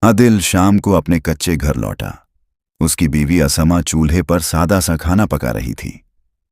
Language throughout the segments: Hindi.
आदिल शाम को अपने कच्चे घर लौटा। उसकी बीवी असमा चूल्हे पर सादा सा खाना पका रही थी।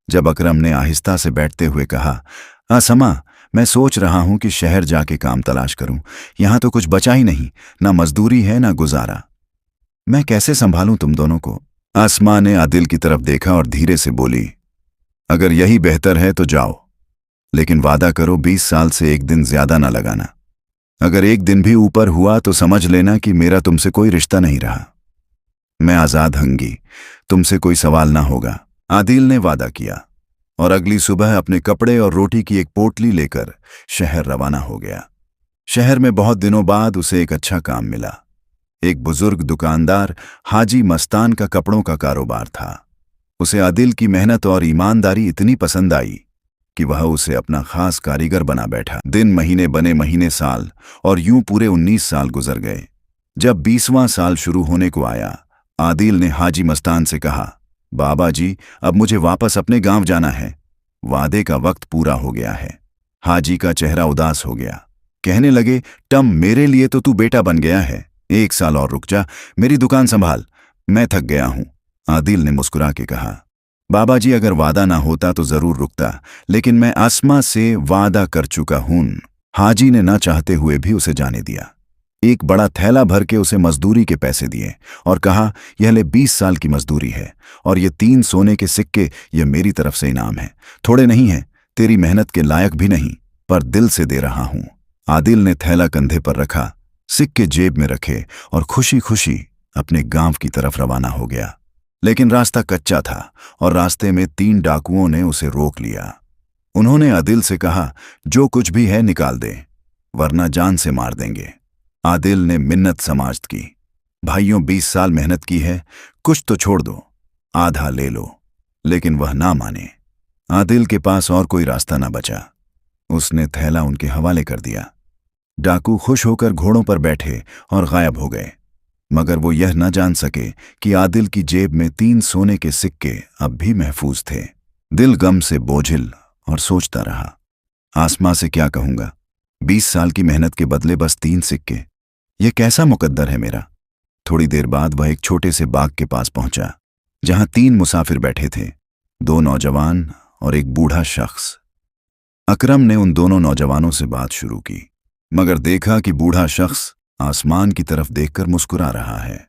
जब अकरम ने आहिस्ता से बैठते हुए कहा, असमा, मैं सोच रहा हूं कि शहर जाके काम तलाश करूं। यहां तो कुछ बचा ही नहीं, ना मजदूरी है ना गुजारा। मैं कैसे संभालूं तुम दोनों को? आसमा ने आदिल की तरफ देखा और धीरे से बोली, अगर यही बेहतर है तो जाओ, लेकिन वादा करो 20 साल से एक दिन ज्यादा ना लगाना। अगर एक दिन भी ऊपर हुआ तो समझ लेना कि मेरा तुमसे कोई रिश्ता नहीं रहा। मैं आजाद हूंगी, तुमसे कोई सवाल ना होगा। आदिल ने वादा किया और अगली सुबह अपने कपड़े और रोटी की एक पोटली लेकर शहर रवाना हो गया। शहर में बहुत दिनों बाद उसे एक अच्छा काम मिला। एक बुजुर्ग दुकानदार हाजी मस्तान का कपड़ों का कारोबार था। उसे आदिल की मेहनत और ईमानदारी इतनी पसंद आई कि वह उसे अपना खास कारीगर बना बैठा। दिन महीने बने, महीने साल, और यूं पूरे 19 साल गुजर गए। जब 20वां साल शुरू होने को आया, आदिल ने हाजी मस्तान से कहा, बाबा जी, अब मुझे वापस अपने गांव जाना है। वादे का वक्त पूरा हो गया है। हाजी का चेहरा उदास हो गया। कहने लगे, टम, मेरे लिए तो तू बेटा बन गया है। 1 साल और रुक जा, मेरी दुकान संभाल, मैं थक गया हूं। आदिल ने मुस्कुरा के कहा, बाबा जी, अगर वादा ना होता तो जरूर रुकता, लेकिन मैं आसमा से वादा कर चुका हूं। हाजी ने ना चाहते हुए भी उसे जाने दिया। एक बड़ा थैला भर के उसे मजदूरी के पैसे दिए और कहा, यह ले 20 साल की मजदूरी है, और ये 3 सोने के सिक्के, ये मेरी तरफ से इनाम है। थोड़े नहीं है, तेरी मेहनत के लायक भी नहीं, पर दिल से दे रहा हूं। आदिल ने थैला कंधे पर रखा, सिक्के जेब में रखे और खुशी खुशी अपने गांव की तरफ रवाना हो गया। लेकिन रास्ता कच्चा था और रास्ते में 3 डाकुओं ने उसे रोक लिया। उन्होंने आदिल से कहा, जो कुछ भी है निकाल दे, वरना जान से मार देंगे। आदिल ने मिन्नत समाज्त की, भाइयों, 20 साल मेहनत की है, कुछ तो छोड़ दो, आधा ले लो। लेकिन वह ना माने। आदिल के पास और कोई रास्ता ना बचा। उसने थैला उनके हवाले कर दिया। डाकू खुश होकर घोड़ों पर बैठे और गायब हो गए, मगर वो यह न जान सके कि आदिल की जेब में 3 सोने के सिक्के अब भी महफूज थे। दिल गम से बोझिल और सोचता रहा, आसमा से क्या कहूंगा? 20 साल की मेहनत के बदले बस 3 सिक्के, ये कैसा मुकद्दर है मेरा। थोड़ी देर बाद वह एक छोटे से बाग के पास पहुंचा, जहां 3 मुसाफिर बैठे थे, 2 नौजवान और एक बूढ़ा शख्स। अकरम ने उन दोनों नौजवानों से बात शुरू की, मगर देखा कि बूढ़ा शख्स आसमान की तरफ देखकर मुस्कुरा रहा है,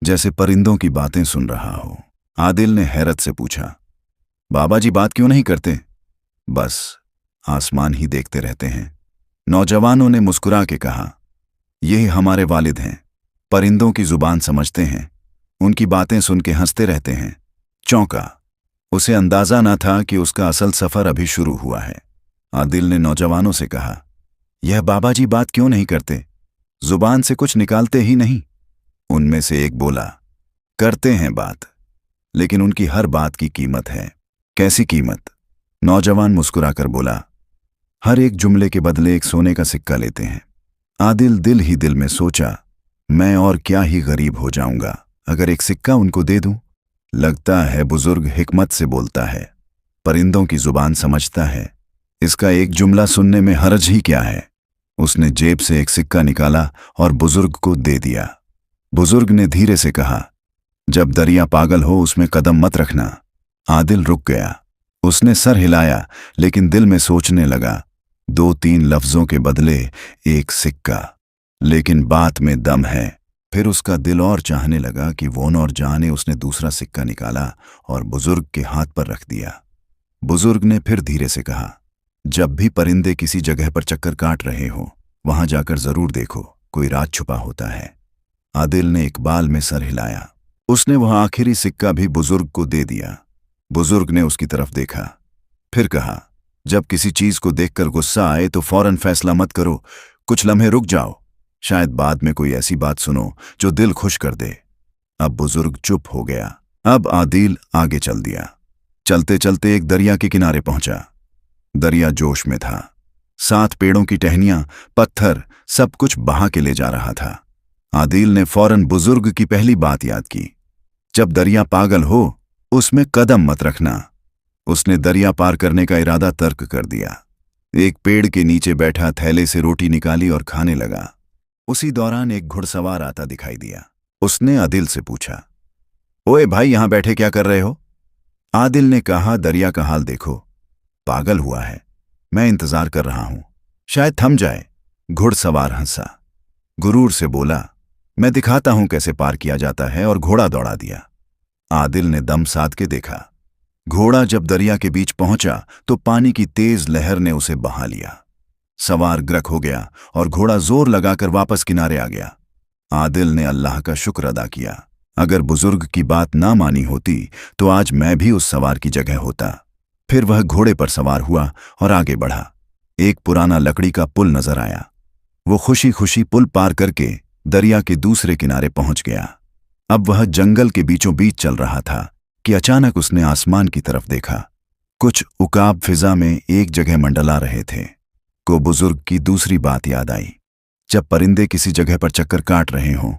जैसे परिंदों की बातें सुन रहा हो। आदिल ने हैरत से पूछा, बाबा जी बात क्यों नहीं करते? बस आसमान ही देखते रहते हैं। नौजवानों ने मुस्कुरा के कहा, ये हमारे वालिद हैं, परिंदों की जुबान समझते हैं, उनकी बातें सुन के हंसते रहते हैं। चौंका। उसे अंदाजा न था कि उसका असल सफर अभी शुरू हुआ है। आदिल ने नौजवानों से कहा, यह बाबा जी बात क्यों नहीं करते? जुबान से कुछ निकालते ही नहीं। उनमें से एक बोला, करते हैं बात, लेकिन उनकी हर बात की कीमत है। कैसी कीमत? नौजवान मुस्कुराकर बोला, हर एक जुमले के बदले 1 सोने का सिक्का लेते हैं। आदिल दिल ही दिल में सोचा, मैं और क्या ही गरीब हो जाऊंगा अगर 1 सिक्का उनको दे दूं। लगता है बुजुर्ग हिकमत से बोलता है, परिंदों की जुबान समझता है, इसका एक जुमला सुनने में हर्ज ही क्या है। उसने जेब से 1 सिक्का निकाला और बुजुर्ग को दे दिया। बुजुर्ग ने धीरे से कहा, जब दरिया पागल हो उसमें कदम मत रखना। आदिल रुक गया। उसने सर हिलाया, लेकिन दिल में सोचने लगा, 2-3 लफ्जों के बदले 1 सिक्का, लेकिन बात में दम है। फिर उसका दिल और चाहने लगा कि वो न और जाने उसने दूसरा सिक्का निकाला और बुजुर्ग के हाथ पर रख दिया। बुजुर्ग ने फिर धीरे से कहा, जब भी परिंदे किसी जगह पर चक्कर काट रहे हो, वहां जाकर जरूर देखो, कोई राज छुपा होता है। आदिल ने इकबाल में सर हिलाया। उसने वह आखिरी सिक्का भी बुजुर्ग को दे दिया। बुजुर्ग ने उसकी तरफ देखा, फिर कहा, जब किसी चीज को देखकर गुस्सा आए तो फौरन फैसला मत करो, कुछ लम्हे रुक जाओ, शायद बाद में कोई ऐसी बात सुनो जो दिल खुश कर दे। अब बुजुर्ग चुप हो गया। अब आदिल आगे चल दिया। चलते चलते एक दरिया के किनारे पहुंचा। दरिया जोश में था। 7 पेड़ों की टहनियां, पत्थर, सब कुछ बहा के ले जा रहा था। आदिल ने फौरन बुजुर्ग की पहली बात याद की, जब दरिया पागल हो उसमें कदम मत रखना। उसने दरिया पार करने का इरादा तर्क कर दिया। एक पेड़ के नीचे बैठा थैले से रोटी निकाली और खाने लगा। उसी दौरान एक घुड़सवार आता दिखाई दिया। उसने आदिल से पूछा, ओए भाई, यहां बैठे क्या कर रहे हो? आदिल ने कहा, दरिया का हाल देखो, पागल हुआ है। मैं इंतजार कर रहा हूं, शायद थम जाए। घुड़सवार हंसा, गुरूर से बोला, मैं दिखाता हूं कैसे पार किया जाता है, और घोड़ा दौड़ा दिया। आदिल ने दम साध के देखा। घोड़ा जब दरिया के बीच पहुंचा तो पानी की तेज लहर ने उसे बहा लिया। सवार ग्रक हो गया और घोड़ा जोर लगाकर वापस किनारे आ गया। आदिल ने अल्लाह का शुक्र अदा किया। अगर बुजुर्ग की बात ना मानी होती तो आज मैं भी उस सवार की जगह होता। फिर वह घोड़े पर सवार हुआ और आगे बढ़ा। एक पुराना लकड़ी का पुल नजर आया। वो खुशी खुशी पुल पार करके दरिया के दूसरे किनारे पहुंच गया। अब वह जंगल के बीचों बीच चल रहा था कि अचानक उसने आसमान की तरफ देखा। कुछ उकाब फिजा में एक जगह मंडला रहे थे। को बुजुर्ग की दूसरी बात याद आई, जब परिंदे किसी जगह पर चक्कर काट रहे हों,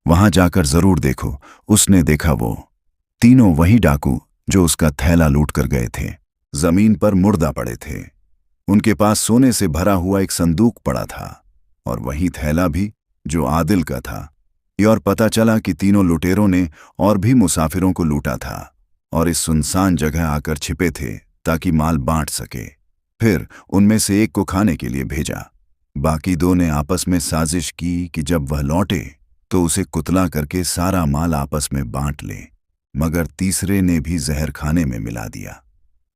वहां जाकर जरूर देखो। उसने देखा वो तीनों वही डाकू जो उसका थैला लूट कर गए थे, जमीन पर मुर्दा पड़े थे। उनके पास सोने से भरा हुआ एक संदूक पड़ा था, और वही थैला भी जो आदिल का था। और पता चला कि तीनों लुटेरों ने और भी मुसाफिरों को लूटा था और इस सुनसान जगह आकर छिपे थे ताकि माल बांट सके। फिर उनमें से एक को खाने के लिए भेजा। बाकी दो ने आपस में साजिश की कि जब वह लौटे तो उसे कुतला करके सारा माल आपस में बांट ले, मगर तीसरे ने भी जहर खाने में मिला दिया।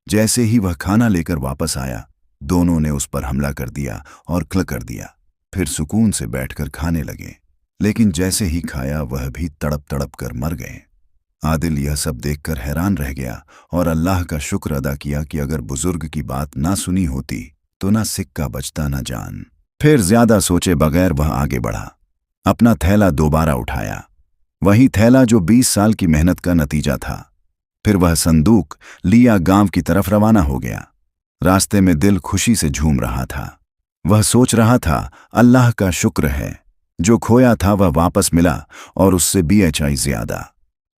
जैसे ही वह खाना लेकर वापस आया, दोनों ने उस पर हमला कर दिया और क्ल कर दिया। फिर सुकून से बैठकर खाने लगे, लेकिन जैसे ही खाया वह भी तड़प तड़प कर मर गए। आदिल यह सब देखकर हैरान रह गया और अल्लाह का शुक्र अदा किया कि अगर बुजुर्ग की बात ना सुनी होती तो ना सिक्का बचता ना जान। फिर ज्यादा सोचे बगैर वह आगे बढ़ा। अपना थैला दोबारा उठाया, वही थैला जो 20 साल की मेहनत का नतीजा था। फिर वह संदूक लिया गांव की तरफ रवाना हो गया। रास्ते में दिल खुशी से झूम रहा था। वह सोच रहा था, अल्लाह का शुक्र है, जो खोया था वह वापस मिला और उससे भी अच्छाई ज्यादा।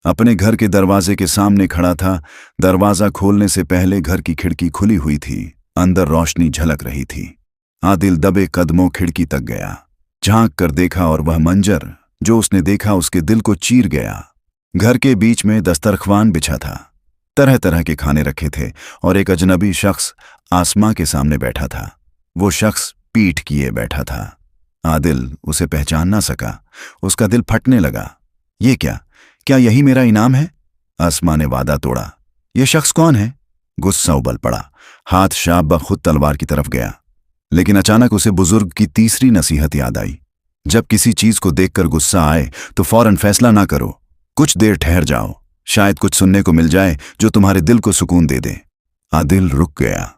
अपने घर के दरवाजे के सामने खड़ा था। दरवाजा खोलने से पहले घर की खिड़की खुली हुई थी, अंदर रोशनी झलक रही थी। आदिल दबे कदमों खिड़की तक गया, झांक कर देखा और वह मंजर जो उसने देखा उसके दिल को चीर गया। घर के बीच में दस्तरख्वान बिछा था, तरह तरह के खाने रखे थे और एक अजनबी शख्स आसमां के सामने बैठा था। वो शख्स पीठ किए बैठा था। आदिल उसे पहचान ना सका। उसका दिल फटने लगा। ये क्या यही मेरा इनाम है? आसमां ने वादा तोड़ा। यह शख्स कौन है? गुस्सा उबल पड़ा। हाथ शाब खुद तलवार की तरफ गया, लेकिन अचानक उसे बुजुर्ग की तीसरी नसीहत याद आई। जब किसी चीज को देखकर गुस्सा आए तो फौरन फैसला ना करो, कुछ देर ठहर जाओ, शायद कुछ सुनने को मिल जाए जो तुम्हारे दिल को सुकून दे दे। आदिल रुक गया।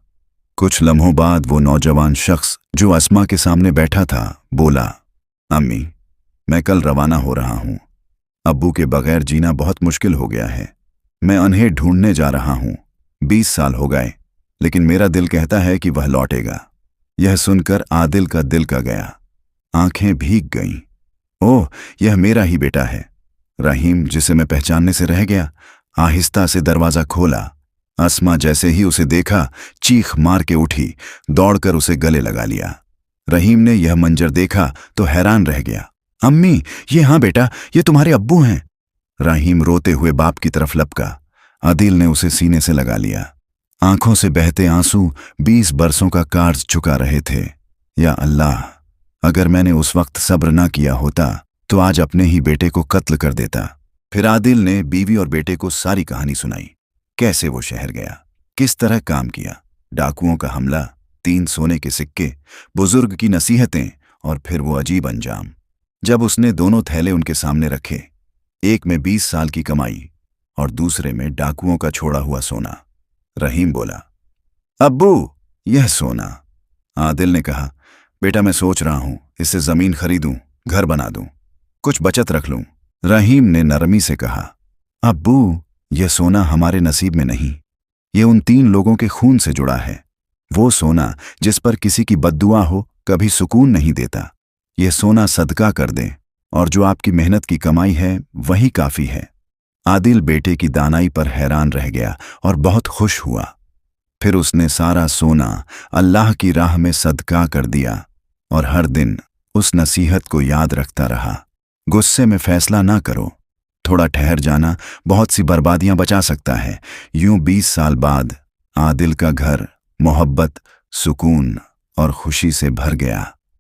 कुछ लम्हों बाद वो नौजवान शख्स जो अस्मा के सामने बैठा था बोला, अम्मी, मैं कल रवाना हो रहा हूं। अब्बू के बगैर जीना बहुत मुश्किल हो गया है। मैं उन्हें ढूंढने जा रहा हूं। 20 साल हो गए, लेकिन मेरा दिल कहता है कि वह लौटेगा। यह सुनकर आदिल का दिल का गया, आंखें भीग गईं। ओह, यह मेरा ही बेटा है। रहीम, जिसे मैं पहचानने से रह गया, आहिस्ता से दरवाजा खोला। अस्मा जैसे ही उसे देखा, चीख मार के उठी, दौड़कर उसे गले लगा लिया। रहीम ने यह मंजर देखा तो हैरान रह गया। अम्मी, ये हाँ बेटा, ये तुम्हारे अब्बू हैं। रहीम रोते हुए बाप की तरफ लपका। आदिल ने उसे सीने से लगा लिया। आंखों से बहते आंसू 20 बरसों का कर्ज चुका रहे थे। या अल्लाह, अगर मैंने उस वक्त सब्र ना किया होता तो आज अपने ही बेटे को कत्ल कर देता। फिर आदिल ने बीवी और बेटे को सारी कहानी सुनाई, कैसे वो शहर गया, किस तरह काम किया, डाकुओं का हमला, 3 सोने के सिक्के, बुजुर्ग की नसीहतें और फिर वो अजीब अंजाम। जब उसने दोनों थैले उनके सामने रखे, एक में 20 साल की कमाई और दूसरे में डाकुओं का छोड़ा हुआ सोना, रहीम बोला, अब्बू, यह सोना। आदिल ने कहा, बेटा, मैं सोच रहा हूं इससे जमीन खरीदूं, घर बना दूं, कुछ बचत रख लूं। रहीम ने नरमी से कहा, अब्बू, यह सोना हमारे नसीब में नहीं, ये उन 3 लोगों के खून से जुड़ा है। वो सोना जिस पर किसी की बद्दुआ हो कभी सुकून नहीं देता। यह सोना सदका कर दें और जो आपकी मेहनत की कमाई है वही काफी है। आदिल बेटे की दानाई पर हैरान रह गया और बहुत खुश हुआ। फिर उसने सारा सोना अल्लाह की राह में सदका कर दिया और हर दिन उस नसीहत को याद रखता रहा। गुस्से में फैसला ना करो, थोड़ा ठहर जाना बहुत सी बर्बादियां बचा सकता है। यूं 20 साल बाद आदिल का घर मोहब्बत, सुकून और खुशी से भर गया।